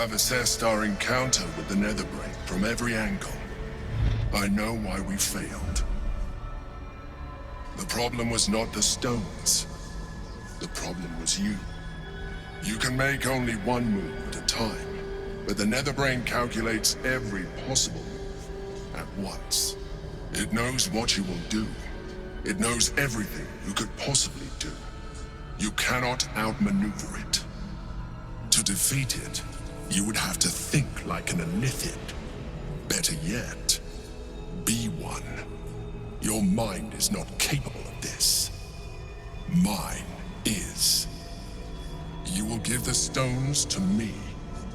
have assessed our encounter with the Netherbrain from every angle. I know why we failed. The problem was not the stones. The problem was you. You can make only one move at a time, but the Netherbrain calculates every possible move at once. It knows what you will do. It knows everything you could possibly do. You cannot outmaneuver it. To defeat it, you would have to think like an Illithid. Better yet, be one. Your mind is not capable of this. Mine is. You will give the stones to me.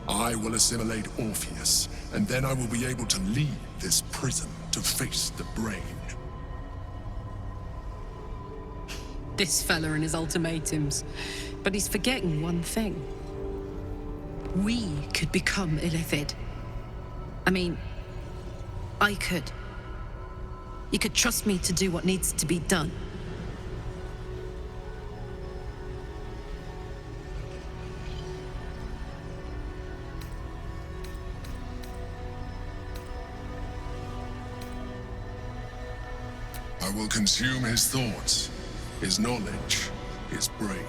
I will assimilate Orpheus, and then I will be able to leave this prison to face the brain. This fella and his ultimatums. But he's forgetting one thing. We could become Illithid. I mean, I could. You could trust me to do what needs to be done. I will consume his thoughts, his knowledge, his brain.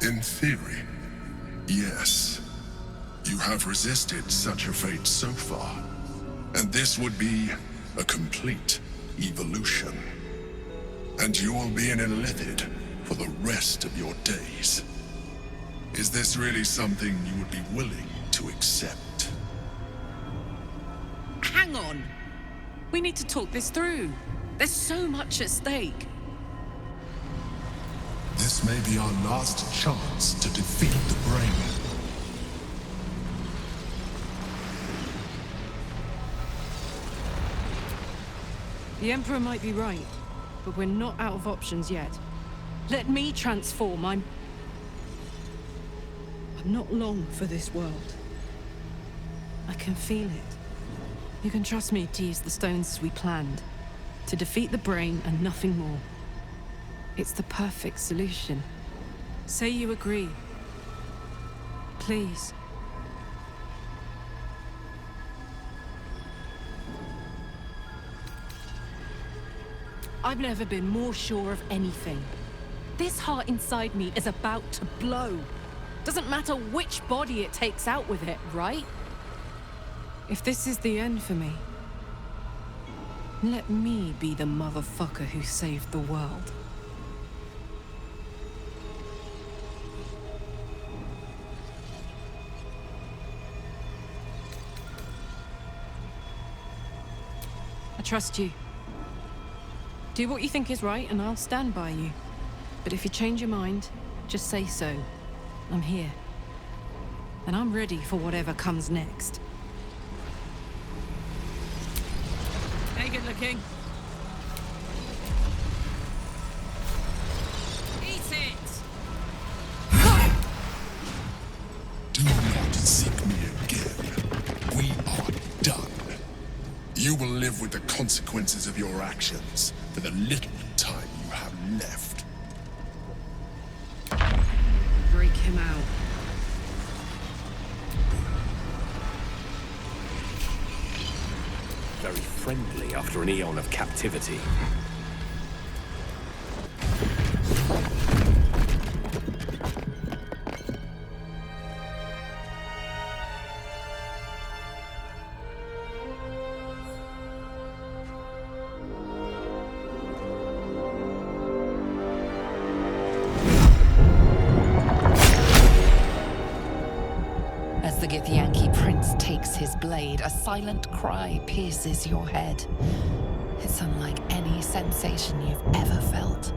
In theory, yes. You have resisted such a fate so far, and this would be a complete evolution. And you will be an Illithid for the rest of your days. Is this really something you would be willing to accept? Hang on! We need to talk this through. There's so much at stake. This may be our last chance to defeat the brain. The Emperor might be right, but we're not out of options yet. Let me transform. I'm not long for this world. I can feel it. You can trust me to use the stones as we planned. To defeat the brain and nothing more. It's the perfect solution. Say you agree. Please. I've never been more sure of anything. This heart inside me is about to blow. Doesn't matter which body it takes out with it, right? If this is the end for me, let me be the motherfucker who saved the world. I trust you. Do what you think is right and I'll stand by you. But if you change your mind, just say so. I'm here. And I'm ready for whatever comes next. Hey, good looking. Eat it! Do not seek me again. We are done. You will live with the consequences of your actions for the little time you have left. Break him out. Very friendly after an eon of captivity. His blade, a silent cry pierces your head. It's unlike any sensation you've ever felt.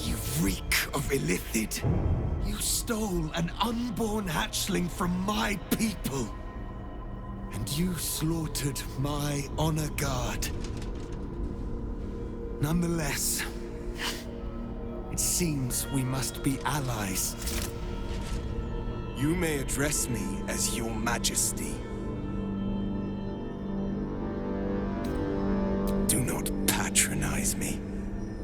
You reek of Illithid. You stole an unborn hatchling from my people. And you slaughtered my honor guard. Nonetheless, it seems we must be allies. You may address me as Your Majesty. Do not patronize me.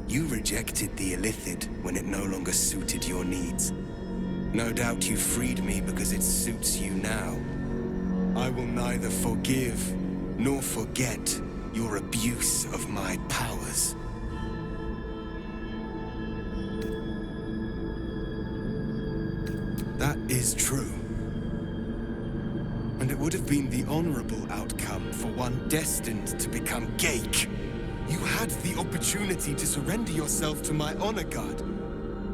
You rejected the Illithid when it no longer suited your needs. No doubt you freed me because it suits you now. I will neither forgive nor forget your abuse of my powers. That is true. And it would have been the honorable outcome for one destined to become Geik. You had the opportunity to surrender yourself to my honor guard.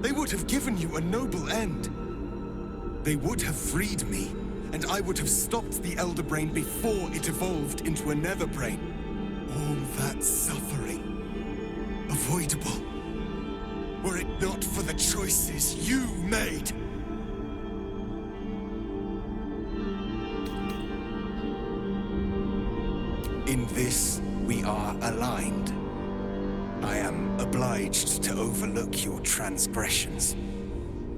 They would have given you a noble end. They would have freed me, and I would have stopped the Elder Brain before it evolved into a Nether Brain. All that suffering, avoidable, were it not for the choices you made. In this, we are aligned. I am obliged to overlook your transgressions.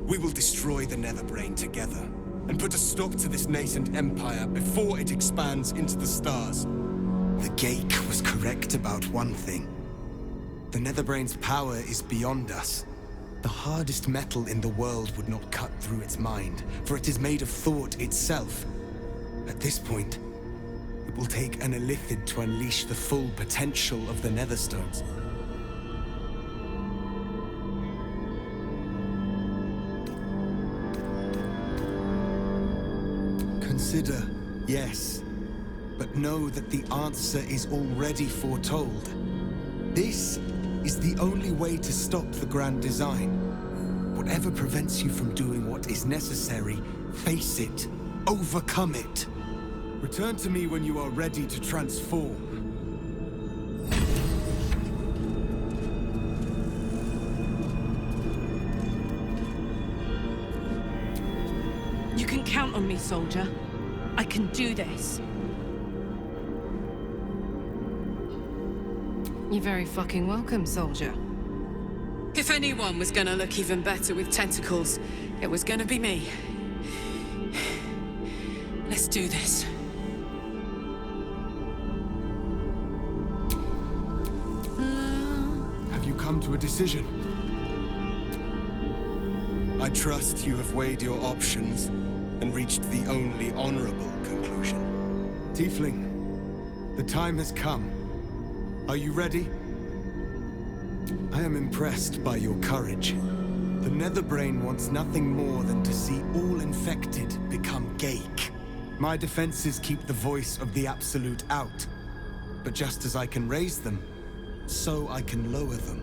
We will destroy the Netherbrain together, and put a stop to this nascent empire before it expands into the stars. The Geik was correct about one thing. The Netherbrain's power is beyond us. The hardest metal in the world would not cut through its mind, for it is made of thought itself. At this point, it will take an Illithid to unleash the full potential of the Netherstones. Consider, yes, but know that the answer is already foretold. This is the only way to stop the grand design. Whatever prevents you from doing what is necessary, face it, overcome it. Return to me when you are ready to transform. You can count on me, soldier. I can do this. You're very fucking welcome, soldier. If anyone was gonna look even better with tentacles, it was gonna be me. Let's do this. Have you come to a decision? I trust you have weighed your options and reached the only honorable conclusion. Tiefling, the time has come. Are you ready? I am impressed by your courage. The Netherbrain wants nothing more than to see all infected become Geik. My defenses keep the voice of the Absolute out. But just as I can raise them, so I can lower them.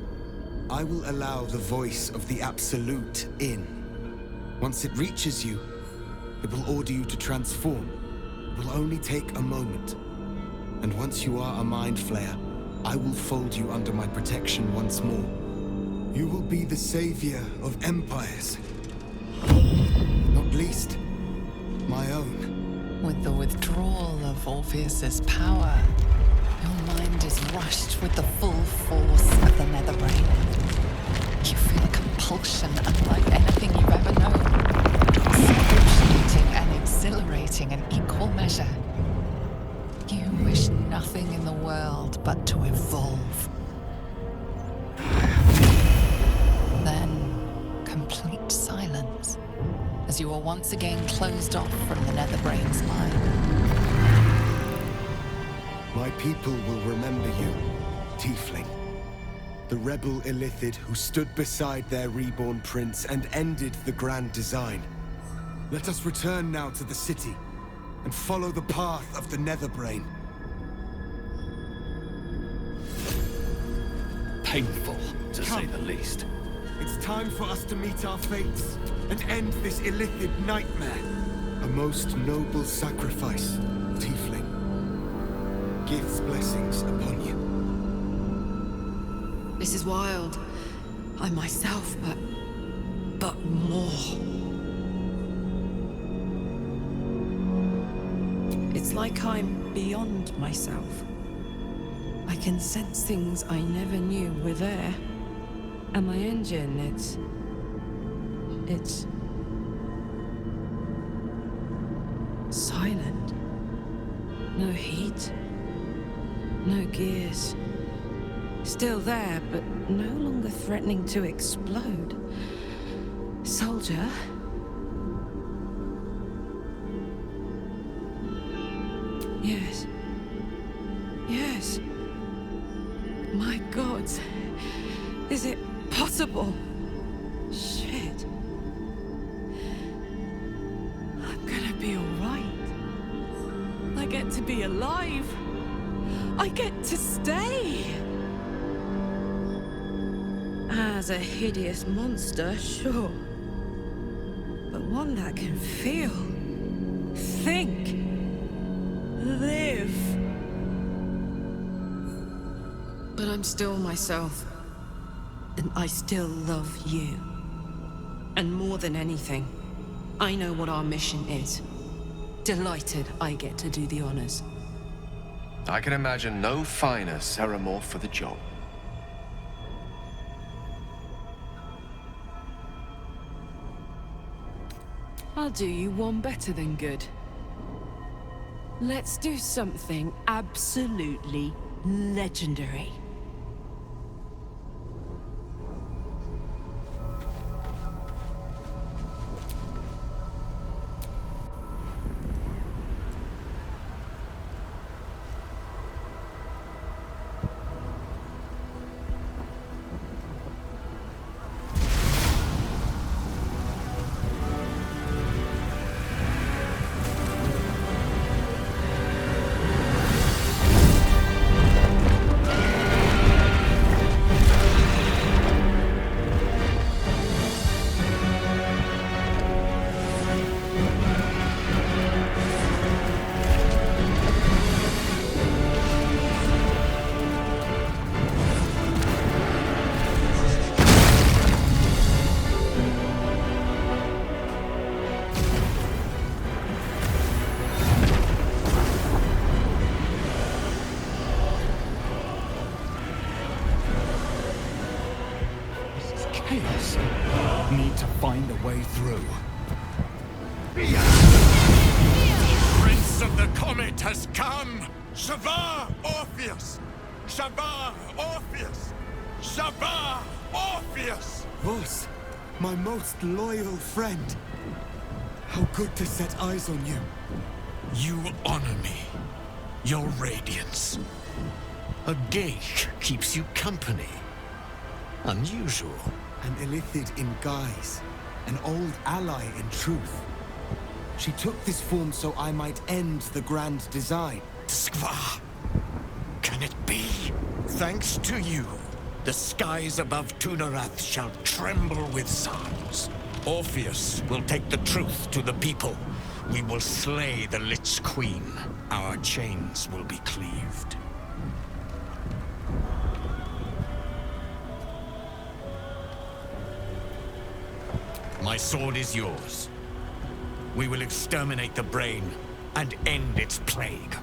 I will allow the voice of the Absolute in. Once it reaches you, it will order you to transform. It will only take a moment. And once you are a Mindflyer, I will fold you under my protection once more. You will be the savior of empires. Not least, my own. With the withdrawal of Orpheus's power, your mind is rushed with the full force of the Netherbrain. You feel a compulsion unlike anything you've ever known. Excruciating and exhilarating in equal measure. You wish nothing in the world but to evolve. Then, complete silence, as you are once again closed off from the Netherbrain's mind. My people will remember you, Tiefling. The rebel Illithid who stood beside their reborn prince and ended the grand design. Let us return now to the city and follow the path of the Netherbrain. Painful, to say the least. It's time for us to meet our fates and end this Illithid nightmare. A most noble sacrifice, Tiefling. Gith's blessings upon you. This is wild. I myself, but more. It's like I'm beyond myself. I can sense things I never knew were there. And my engine, it's Silent. No heat. No gears. Still there, but no longer threatening to explode. Soldier? Yes. Yes. My God. Is it possible? Shit. I'm gonna be alright. I get to be alive. I get to stay. As a hideous monster, sure. But one that can feel, think, live. But I'm still myself. And I still love you. And more than anything, I know what our mission is. Delighted I get to do the honors. I can imagine no finer Ceramorph for the job. I'll do you one better than good. Let's do something absolutely legendary. Chaos. Need to find a way through. Prince of the Comet has come! Shavar Orpheus! Shavar Orpheus! Shavar Orpheus! Vos, my most loyal friend. How good to set eyes on you. You honor me. Your radiance. A gate keeps you company. Unusual. An Illithid in guise. An old ally in truth. She took this form so I might end the grand design. Skva! Can it be? Thanks to you, the skies above Tunarath shall tremble with sounds. Orpheus will take the truth to the people. We will slay the Lich Queen. Our chains will be cleaved. My sword is yours. We will exterminate the brain and end its plague.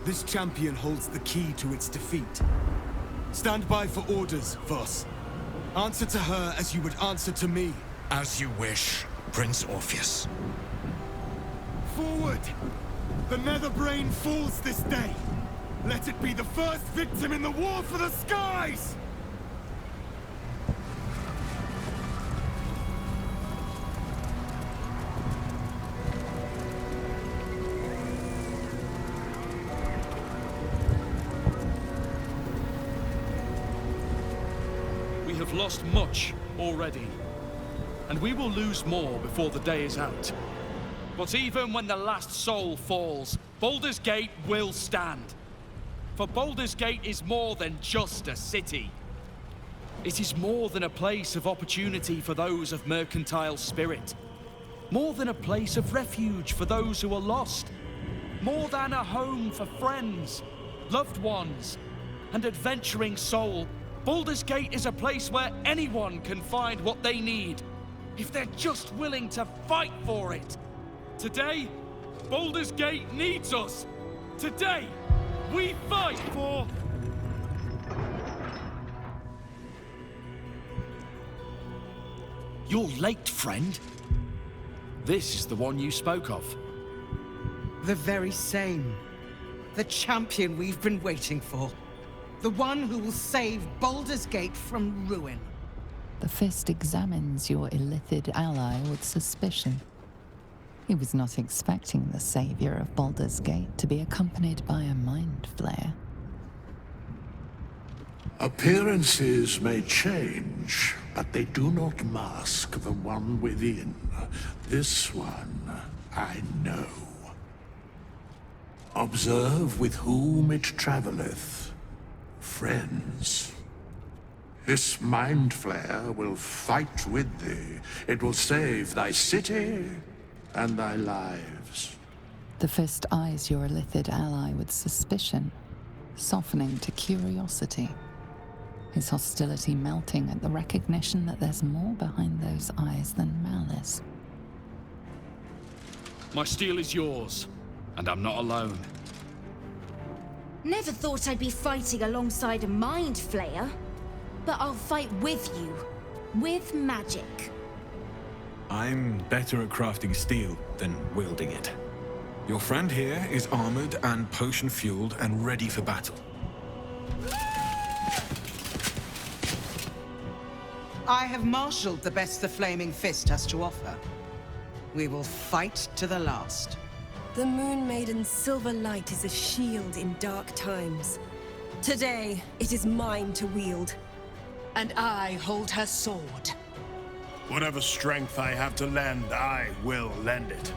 This champion holds the key to its defeat. Stand by for orders, Vos. Answer to her as you would answer to me. As you wish, Prince Orpheus. Forward! The Netherbrain falls this day. Let it be the first victim in the war for the skies! We have lost much already, and we will lose more before the day is out. But even when the last soul falls, Baldur's Gate will stand. For Baldur's Gate is more than just a city. It is more than a place of opportunity for those of mercantile spirit. More than a place of refuge for those who are lost. More than a home for friends, loved ones, and adventuring soul. Baldur's Gate is a place where anyone can find what they need, if they're just willing to fight for it. Today, Baldur's Gate needs us. Today, we fight for... You're late, friend. This is the one you spoke of. The very same. The champion we've been waiting for. The one who will save Baldur's Gate from ruin. The Fist examines your illithid ally with suspicion. He was not expecting the savior of Baldur's Gate to be accompanied by a Mindflyer. Appearances may change, but they do not mask the one within. This one, I know. Observe with whom it traveleth. Friends. This Mindflyer will fight with thee. It will save thy city and thy lives. The Fist eyes your illithid ally with suspicion, softening to curiosity. His hostility melting at the recognition that there's more behind those eyes than malice. My steel is yours, and I'm not alone. Never thought I'd be fighting alongside a Mind Flayer. But I'll fight with you. With magic. I'm better at crafting steel than wielding it. Your friend here is armored and potion-fueled and ready for battle. I have marshaled the best the Flaming Fist has to offer. We will fight to the last. The Moon Maiden's silver light is a shield in dark times. Today, it is mine to wield. And I hold her sword. Whatever strength I have to lend, I will lend it.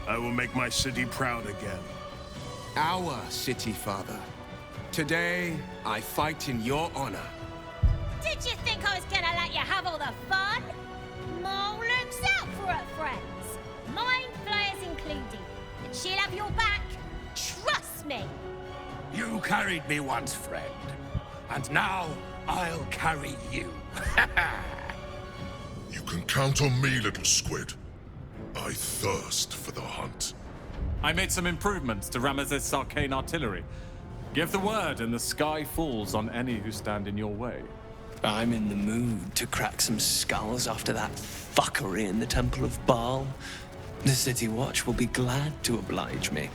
I will make my city proud again. Our city, Father. Today, I fight in your honor. Did you think I was gonna let you have all the fun? Mole looks out for her friends. Mind Flayers included. And she'll have your back. Trust me. You carried me once, friend. And now, I'll carry you. You can count on me, little squid. I thirst for the hunt. I made some improvements to Ramesses' arcane artillery. Give the word and the sky falls on any who stand in your way. I'm in the mood to crack some skulls after that fuckery in the Temple of Baal. The City Watch will be glad to oblige me.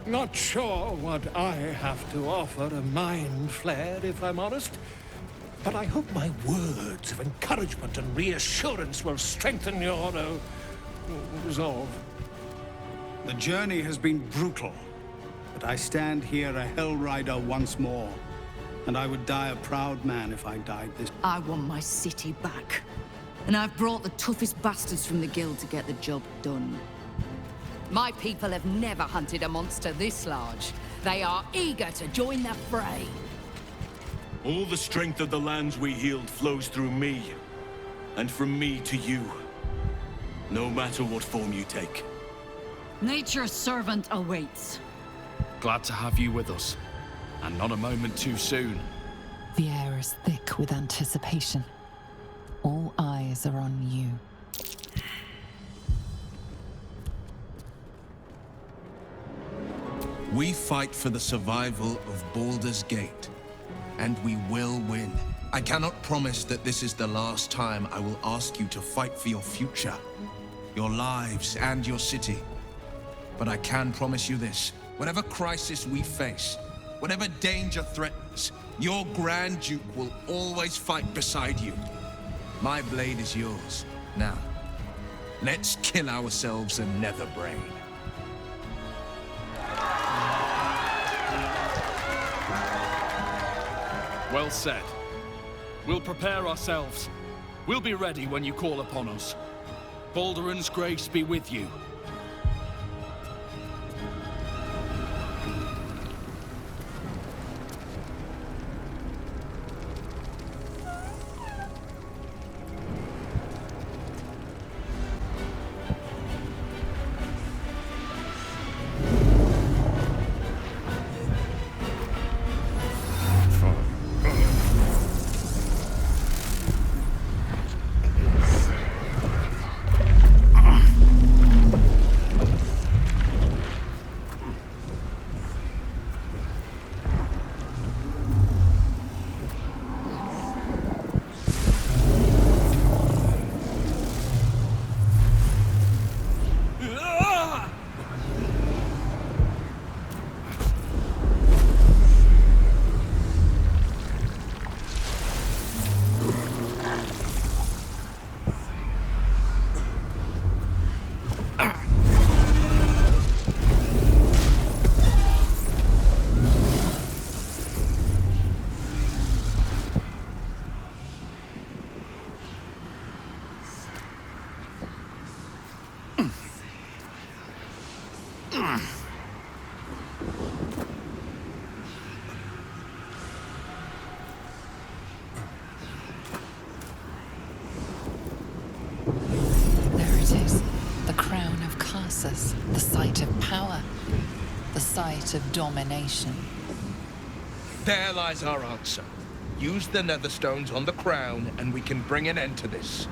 Not sure what I have to offer a Mind Flayer, if I'm honest. But I hope my words of encouragement and reassurance will strengthen your resolve. The journey has been brutal, but I stand here a Hell Rider once more. And I would die a proud man if I died this. I want my city back. And I've brought the toughest bastards from the guild to get the job done. My people have never hunted a monster this large. They are eager to join the fray. All the strength of the lands we healed flows through me. And from me to you. No matter what form you take. Nature's servant awaits. Glad to have you with us. And not a moment too soon. The air is thick with anticipation. All eyes are on you. We fight for the survival of Baldur's Gate. And we will win. I cannot promise that this is the last time I will ask you to fight for your future, your lives, and your city. But I can promise you this. Whatever crisis we face, whatever danger threatens, your Grand Duke will always fight beside you. My blade is yours. Now, let's kill ourselves a nether brain. Well said. We'll prepare ourselves. We'll be ready when you call upon us. Baldur's grace be with you. site of domination. There lies our answer. Use the netherstones on the crown, and we can bring an end to this.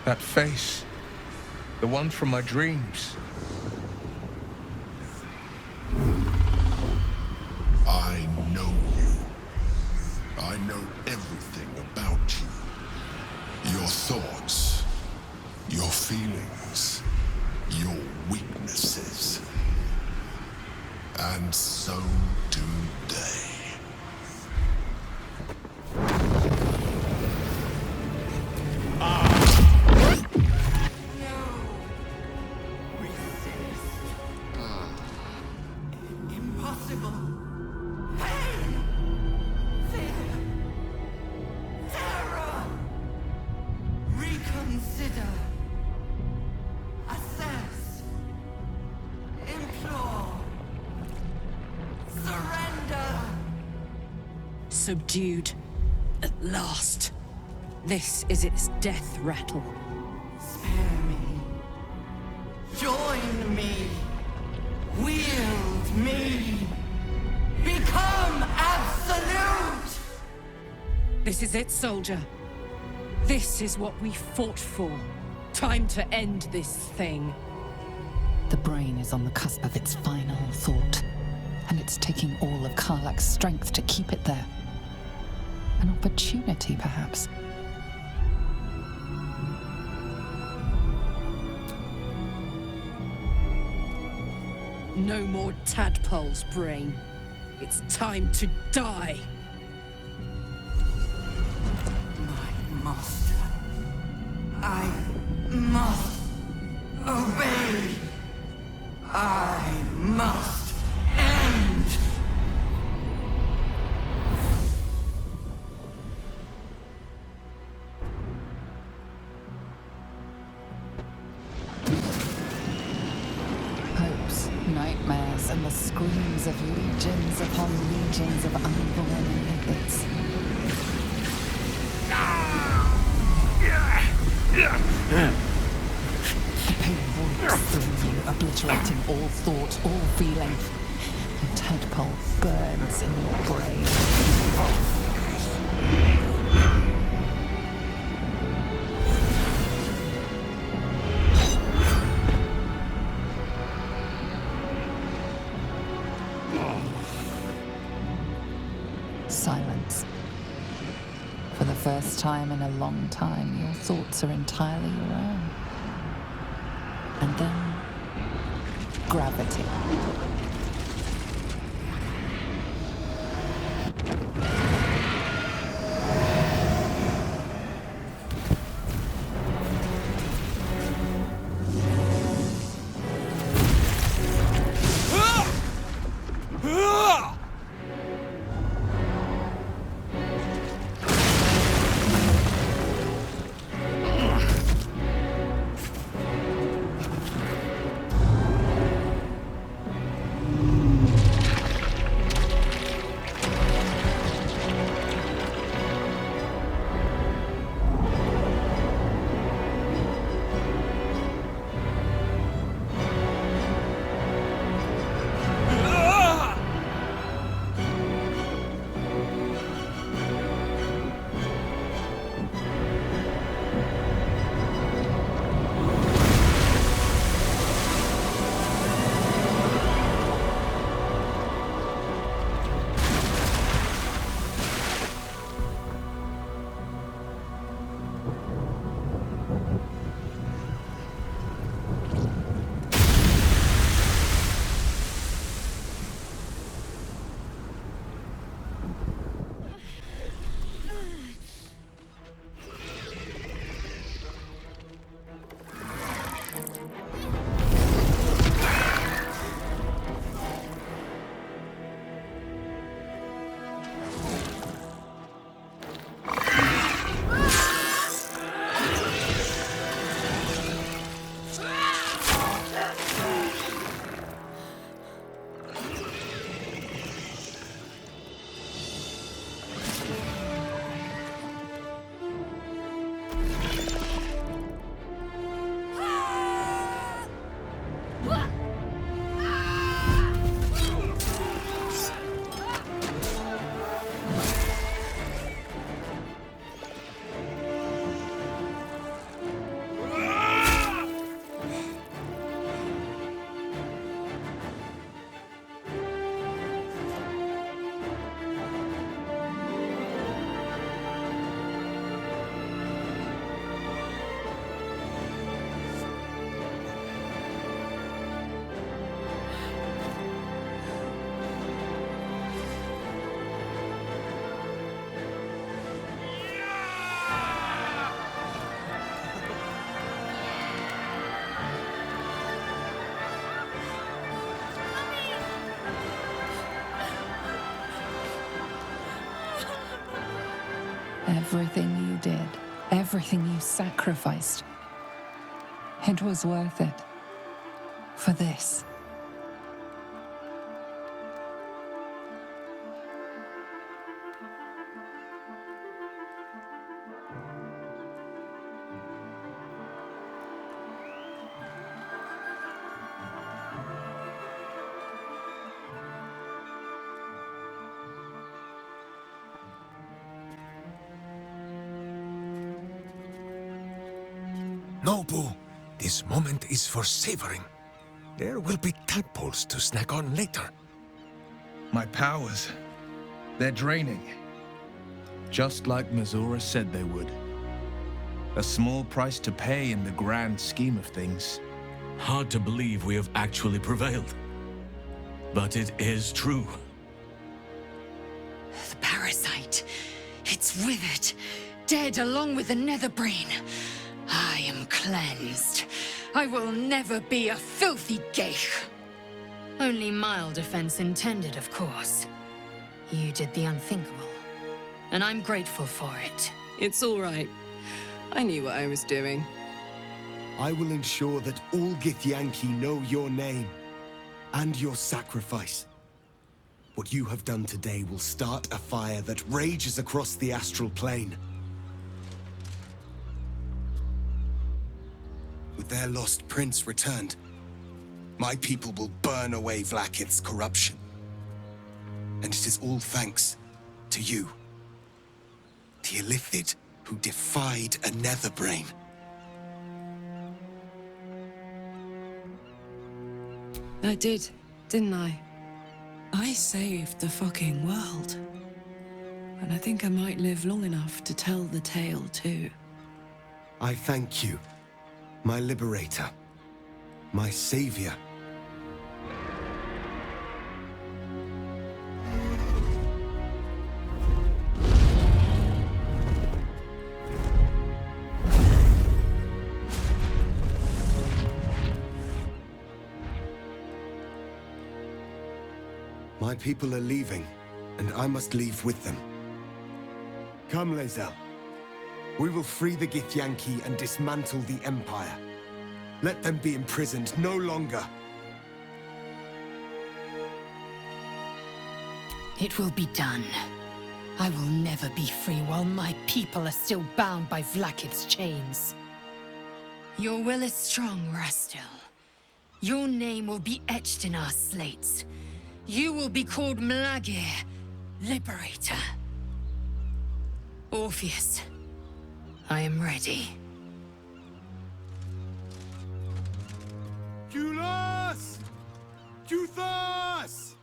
That face. The one from my dreams. I know you. I know everything about you. Your thoughts, your feelings, your weaknesses. And so do they. Subdued. At last. This is its death rattle. Spare me. Join me. Wield me. Become absolute! This is it, soldier. This is what we fought for. Time to end this thing. The brain is on the cusp of its final thought, and it's taking all of Karlach's strength to keep it there. An opportunity, perhaps. No more tadpoles, brain. It's time to die. My master. I must obey. I must end. Hopes, nightmares, and the screams of legions upon legions of unborn inhabitants. The pain walks through you, obliterating all thought, all feeling. Your tadpole burns in your brain. Silence. For the first time in a long time, your thoughts are entirely your own. And then, gravity. Everything you did, everything you sacrificed, it was worth it. For this. Nobu, this moment is for savoring. There will be tadpoles to snack on later. My powers, they're draining. Just like Mizora said they would. A small price to pay in the grand scheme of things. Hard to believe we have actually prevailed. But it is true. The parasite. It's withered. Dead along with the netherbrain. I am cleansed. I will never be a filthy geich. Only mild offense intended, of course. You did the unthinkable, and I'm grateful for it. It's all right. I knew what I was doing. I will ensure that all Githyanki know your name and your sacrifice. What you have done today will start a fire that rages across the astral plane. With their lost prince returned, my people will burn away Vlaakith's corruption. And it is all thanks to you. The Illithid who defied a netherbrain. I did, didn't I? I saved the fucking world. And I think I might live long enough to tell the tale too. I thank you, my liberator, my savior. My people are leaving, and I must leave with them. Come, Lae'zel. We will free the Githyanki and dismantle the Empire. Let them be imprisoned no longer. It will be done. I will never be free while my people are still bound by Vlaakith's chains. Your will is strong, Rastil. Your name will be etched in our slates. You will be called Mlagir, Liberator. Orpheus, I am ready. Kulas! Kuthas!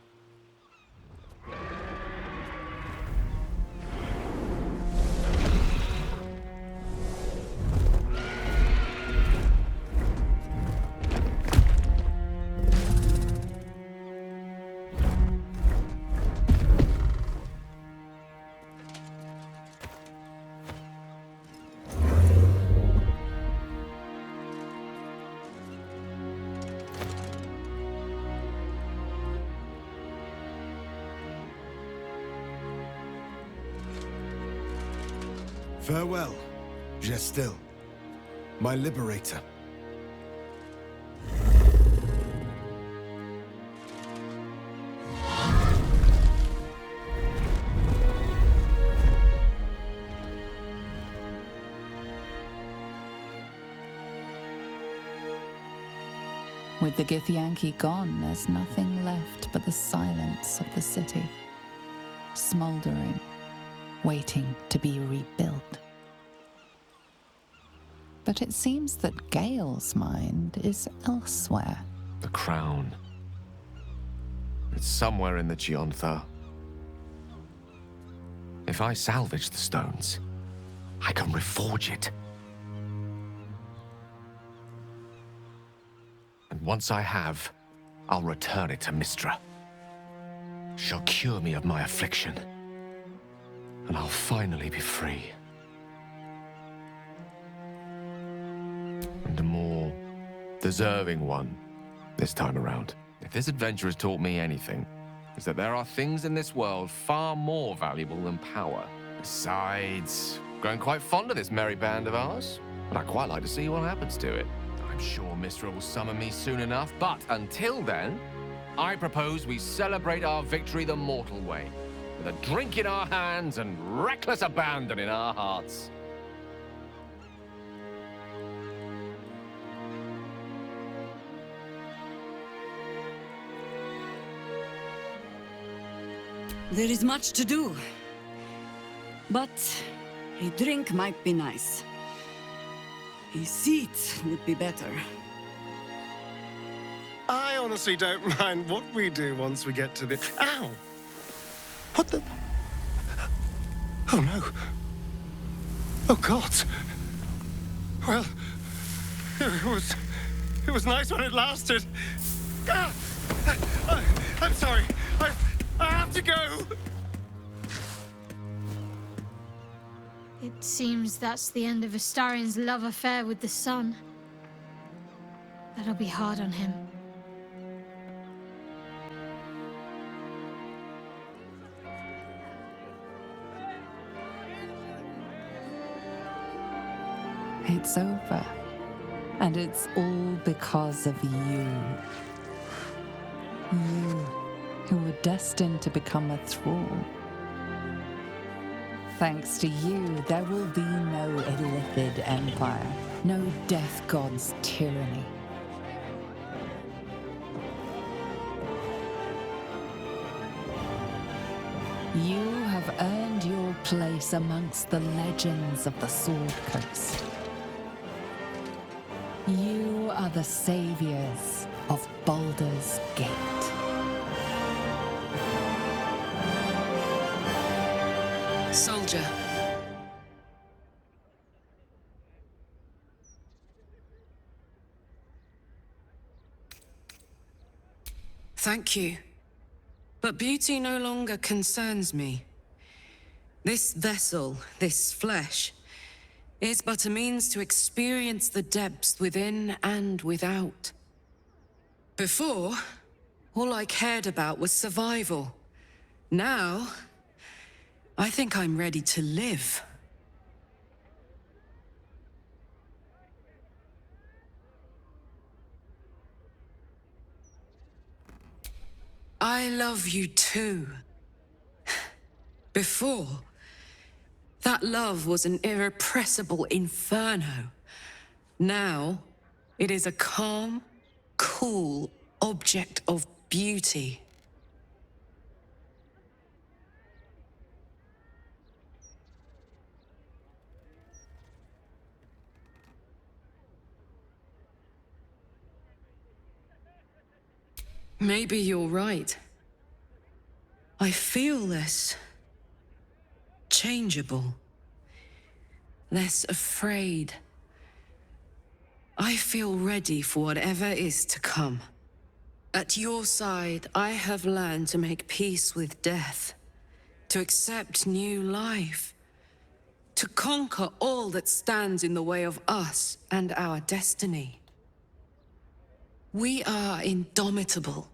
Farewell, Gestil, my liberator. With the Githyanki gone, there's nothing left but the silence of the city, smoldering, waiting to be rebuilt. But it seems that Gale's mind is elsewhere. The crown. It's somewhere in the Giontha. If I salvage the stones, I can reforge it. And once I have, I'll return it to Mystra. She'll cure me of my affliction. And I'll finally be free. And a more deserving one this time around. If this adventure has taught me anything, it's that there are things in this world far more valuable than power. Besides, growing quite fond of this merry band of ours, and I'd quite like to see what happens to it. I'm sure Mistra will summon me soon enough, but until then, I propose we celebrate our victory the mortal way, with a drink in our hands and reckless abandon in our hearts. There is much to do. But a drink might be nice. A seat would be better. I honestly don't mind what we do once we get to the... Ow! What the... Oh no. Oh God. Well, it was nice when it lasted. Ah! I'm sorry. I have to go! It seems that's the end of Astarion's love affair with the sun. That'll be hard on him. It's over. And it's all because of you. You, who were destined to become a thrall. Thanks to you, there will be no Illithid empire, no death god's tyranny. You have earned your place amongst the legends of the Sword Coast. You are the saviors of Baldur's Gate. Soldier. Thank you. But beauty no longer concerns me. This vessel, this flesh, is but a means to experience the depths within and without. Before, all I cared about was survival. Now, I think I'm ready to live. I love you too. Before, that love was an irrepressible inferno. Now, it is a calm, cool object of beauty. Maybe you're right. I feel less changeable, less afraid. I feel ready for whatever is to come. At your side, I have learned to make peace with death, to accept new life, to conquer all that stands in the way of us and our destiny. We are indomitable,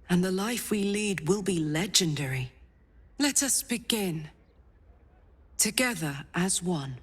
and the life we lead will be legendary. Let us begin, together as one.